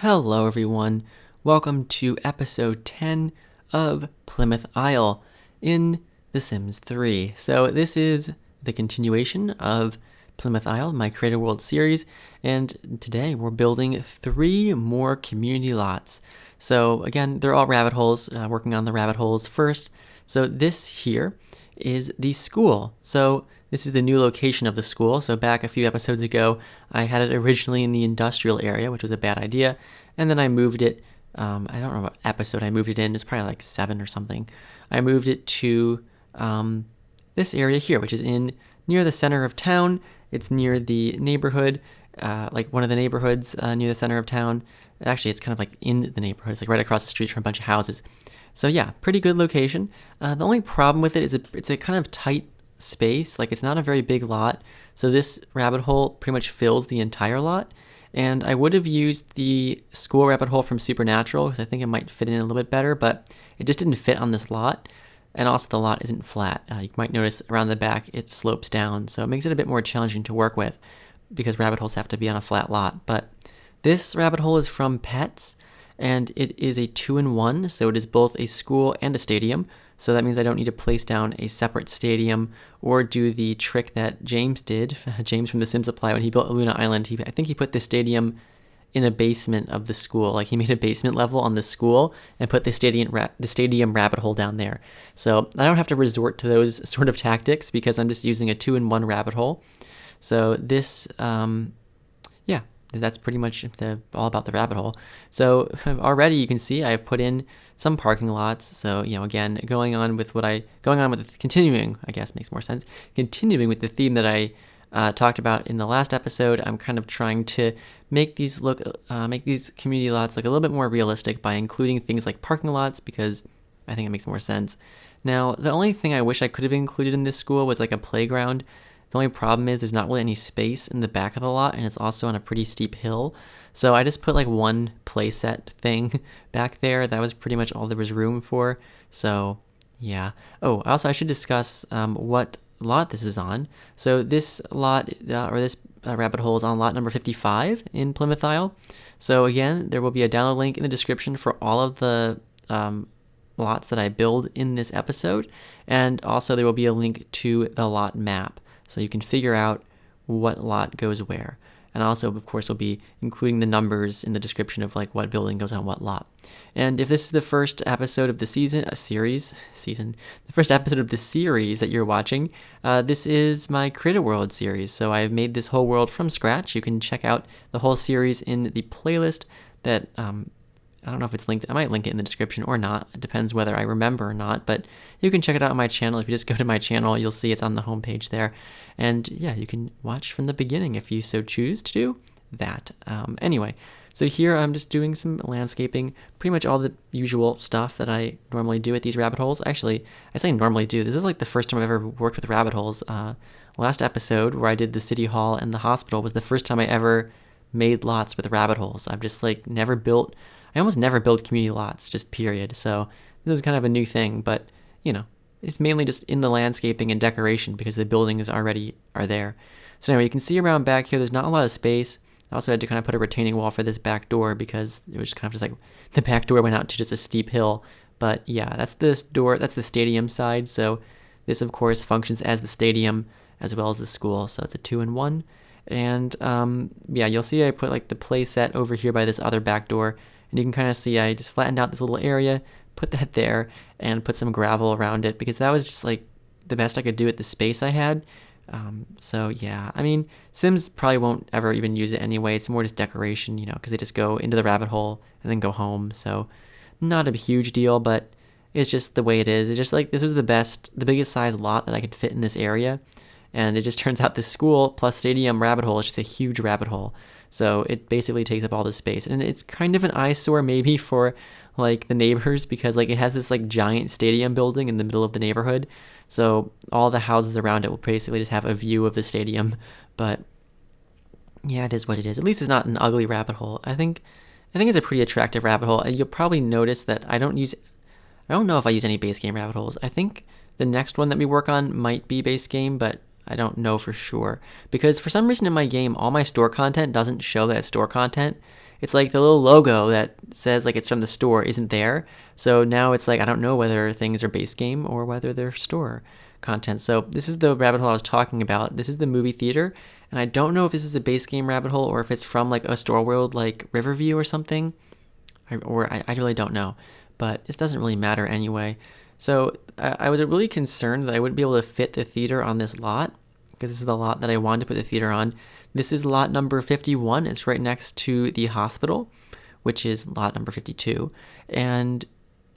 Hello everyone, welcome to episode 10 of Plymouth Isle in The Sims 3. So this is the continuation of Plymouth Isle, my Creator World series, and today we're building 3 more community lots. So again, they're all rabbit holes, working on the rabbit holes first. So this here is the school. So this is the new location of the school. So back a few episodes ago, I had it originally in the industrial area, which was a bad idea. And then I moved it, I don't know what episode I moved it in. It's probably like 7 or something. I moved it to this area here, which is near the center of town. It's near the neighborhood, like one of the neighborhoods near the center of town. Actually, it's kind of like in the neighborhood. It's like right across the street from a bunch of houses. So yeah, pretty good location. The only problem with it is it's a kind of tight space. Like it's not a very big lot. So this rabbit hole pretty much fills the entire lot. And I would have used the school rabbit hole from Supernatural because I think it might fit in a little bit better, but it just didn't fit on this lot. And also the lot isn't flat. You might notice around the back it slopes down, so it makes it a bit more challenging to work with because rabbit holes have to be on a flat lot. But this rabbit hole is from Pets, and it is a 2-in-1, so it is both a school and a stadium. So that means I don't need to place down a separate stadium or do the trick that James did, James from The Sims Supply, when he built Luna Island. I think he put the stadium in a basement of the school. Like he made a basement level on the school and put the stadium rabbit hole down there. So I don't have to resort to those sort of tactics because I'm just using a 2-in-1 rabbit hole. So this, that's pretty much all about the rabbit hole. So already you can see I've put in some parking lots. So, again, continuing, I guess makes more sense. Continuing with the theme that I talked about in the last episode, I'm kind of trying to make these community lots look a little bit more realistic by including things like parking lots because I think it makes more sense. Now, the only thing I wish I could have included in this school was like a playground. The only problem is there's not really any space in the back of the lot, and it's also on a pretty steep hill. So I just put like one playset thing back there. That was pretty much all there was room for. So yeah. Oh, also I should discuss what lot this is on. So this lot, this rabbit hole is on lot number 55 in Plymouth Isle. So again, there will be a download link in the description for all of the lots that I build in this episode. And also there will be a link to the lot map. So you can figure out what lot goes where. And also, of course, we'll be including the numbers in the description of like what building goes on what lot. And if this is the first episode of the the first episode of the series that you're watching, this is my Creator World series. So I've made this whole world from scratch. You can check out the whole series in the playlist that I don't know if it's linked. I might link it in the description or not. It depends whether I remember or not, but you can check it out on my channel. If you just go to my channel, you'll see it's on the homepage there. And yeah, you can watch from the beginning if you so choose to do that. Anyway, so here I'm just doing some landscaping, pretty much all the usual stuff that I normally do at these rabbit holes. Actually, I say normally do. This is like the first time I've ever worked with rabbit holes. Last episode where I did the city hall and the hospital was the first time I ever made lots with rabbit holes. I've just like I almost never build community lots, just period. So this is kind of a new thing, but it's mainly just in the landscaping and decoration because the buildings already are there. So anyway, you can see around back here, there's not a lot of space. I also had to kind of put a retaining wall for this back door because it was kind of just like the back door went out to just a steep hill. But yeah, that's this door, that's the stadium side. So this of course functions as the stadium as well as the school. So it's a 2-in-1. And you'll see I put like the play set over here by this other back door. And you can kind of see I just flattened out this little area, put that there, and put some gravel around it because that was just like the best I could do with the space I had. So yeah, I mean, Sims probably won't ever even use it anyway. It's more just decoration, because they just go into the rabbit hole and then go home. So not a huge deal, but it's just the way it is. It's just like this was the biggest size lot that I could fit in this area. And it just turns out the school plus stadium rabbit hole is just a huge rabbit hole. So it basically takes up all the space. And it's kind of an eyesore maybe for like the neighbors because like it has this like giant stadium building in the middle of the neighborhood. So all the houses around it will basically just have a view of the stadium. But yeah, it is what it is. At least it's not an ugly rabbit hole. I think it's a pretty attractive rabbit hole. And you'll probably notice that I don't know if I use any base game rabbit holes. I think the next one that we work on might be base game, but I don't know for sure because for some reason in my game, all my store content doesn't show that it's store content. it's like the little logo that says like it's from the store isn't there. So now it's like I don't know whether things are base game or whether they're store content. So this is the rabbit hole I was talking about. This is the movie theater, and I don't know if this is a base game rabbit hole or if it's from like a store world like Riverview or something. I really don't know, but it doesn't really matter anyway. So I was really concerned that I wouldn't be able to fit the theater on this lot, because this is the lot that I wanted to put the theater on. This is lot number 51. It's right next to the hospital, which is lot number 52. And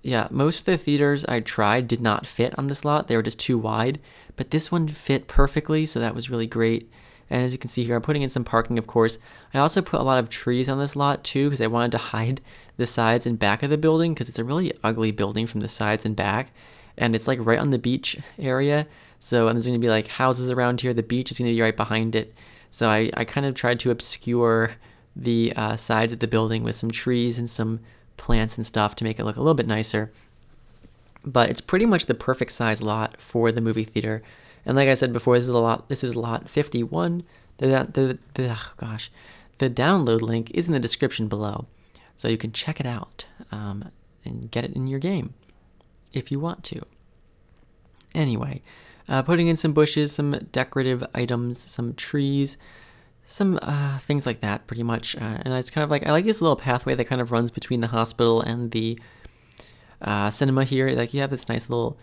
yeah, most of the theaters I tried did not fit on this lot. They were just too wide, but this one fit perfectly, so that was really great. And as you can see here, I'm putting in some parking, of course. I also put a lot of trees on this lot too, because I wanted to hide the sides and back of the building, because it's a really ugly building from the sides and back. And it's like right on the beach area. So and there's going to be like houses around here. The beach is going to be right behind it. So I kind of tried to obscure the sides of the building with some trees and some plants and stuff to make it look a little bit nicer. But it's pretty much the perfect size lot for the movie theater. And like I said before, this is lot 51. The download link is in the description below, so you can check it out and get it in your game if you want to. Anyway, putting in some bushes, some decorative items, some trees, some things like that, pretty much. And it's kind of like I like this little pathway that kind of runs between the hospital and the cinema here. Like you have this nice little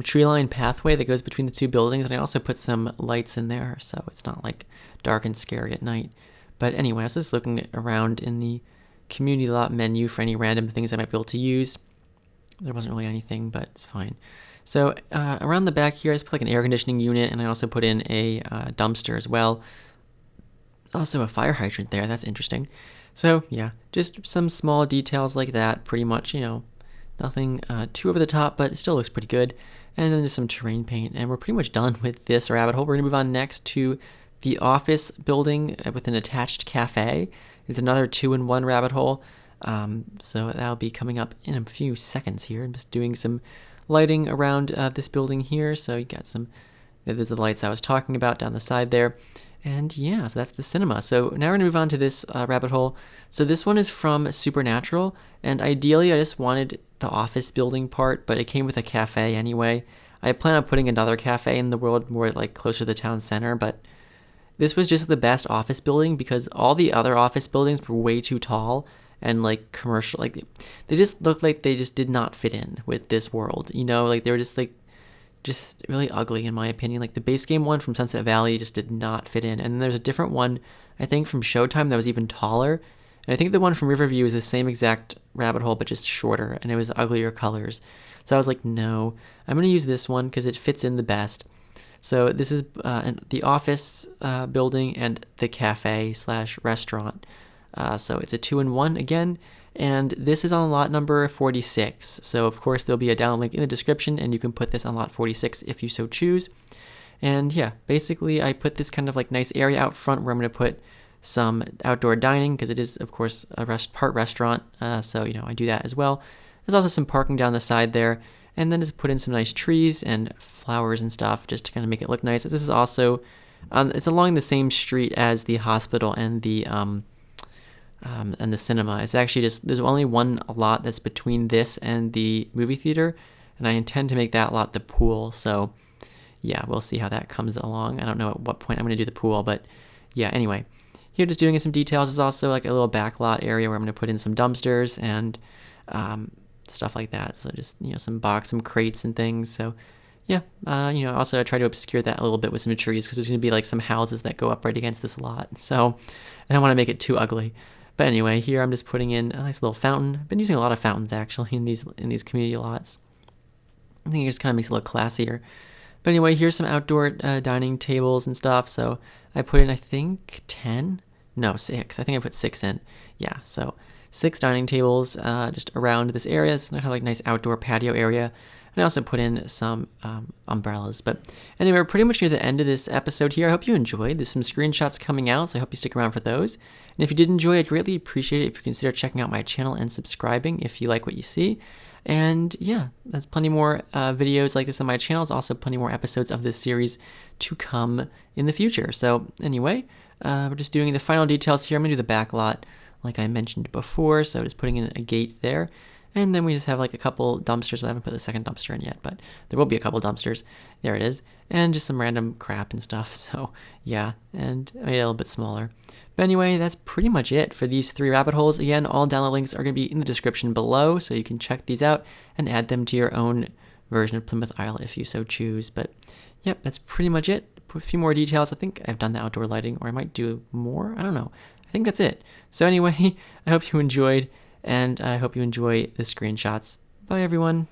tree-lined pathway that goes between the two buildings, and I also put some lights in there so it's not like dark and scary at night. But anyway, I was just looking around in the community lot menu for any random things I might be able to use. There wasn't really anything, but it's fine. So around the back here, I just put like an air conditioning unit, and I also put in a dumpster as well. Also a fire hydrant there. That's interesting. So yeah, just some small details like that, pretty much, nothing too over the top, but it still looks pretty good. And then just some terrain paint. And we're pretty much done with this rabbit hole. We're going to move on next to the office building with an attached cafe. It's another 2-in-1 rabbit hole. So that'll be coming up in a few seconds here. I'm just doing some lighting around this building here. So you got there's the lights I was talking about down the side there. And yeah, so that's the cinema. So now we're going to move on to this rabbit hole. So this one is from Supernatural, and ideally I just wanted the office building part, but it came with a cafe anyway. I plan on putting another cafe in the world more like closer to the town center, but this was just the best office building because all the other office buildings were way too tall and like commercial. Like they just looked like they just did not fit in with this world, like they were just really ugly in my opinion. Like the base game one from Sunset Valley just did not fit in. And then there's a different one, I think from Showtime, that was even taller. And I think the one from Riverview is the same exact rabbit hole, but just shorter, and it was uglier colors. So I was like, no, I'm going to use this one because it fits in the best. So this is the office building and the cafe/restaurant. So it's a 2-in-1 again. And this is on lot number 46. So of course there'll be a download link in the description, and you can put this on lot 46 if you so choose. And yeah, basically I put this kind of like nice area out front where I'm going to put some outdoor dining because it is of course a part restaurant. So I do that as well. There's also some parking down the side there, and then just put in some nice trees and flowers and stuff just to kind of make it look nice. This is also it's along the same street as the hospital and the cinema. It's actually there's only one lot that's between this and the movie theater, and I intend to make that lot the pool. So yeah, we'll see how that comes along. I don't know at what point I'm going to do the pool, but yeah, anyway. Here just doing some details. There's also like a little back lot area where I'm going to put in some dumpsters and stuff like that. So just, some crates and things. So yeah, also I try to obscure that a little bit with some trees because there's going to be like some houses that go up right against this lot. So I don't want to make it too ugly. But anyway, here I'm just putting in a nice little fountain. I've been using a lot of fountains actually in these community lots. I think it just kind of makes it look classier. But anyway, here's some outdoor dining tables and stuff. So I put in, I think, 6. I think I put 6 in. Yeah, so 6 dining tables just around this area. It's kind of like nice outdoor patio area. And I also put in some umbrellas. But anyway, we're pretty much near the end of this episode here. I hope you enjoyed. There's some screenshots coming out, so I hope you stick around for those. And if you did enjoy, I'd greatly appreciate it if you consider checking out my channel and subscribing if you like what you see. And yeah, there's plenty more videos like this on my channel. There's also plenty more episodes of this series to come in the future. So anyway, we're just doing the final details here. I'm going to do the back lot like I mentioned before. So just putting in a gate there. And then we just have like a couple dumpsters. We haven't put the second dumpster in yet, but there will be a couple dumpsters. There it is. And just some random crap and stuff. So yeah, and I made it a little bit smaller. But anyway, that's pretty much it for these 3 rabbit holes. Again, all download links are going to be in the description below, so you can check these out and add them to your own version of Plymouth Isle if you so choose. But yep, that's pretty much it. Put a few more details. I think I've done the outdoor lighting, or I might do more. I don't know. I think that's it. So anyway, I hope you enjoyed, and I hope you enjoy the screenshots. Bye, everyone.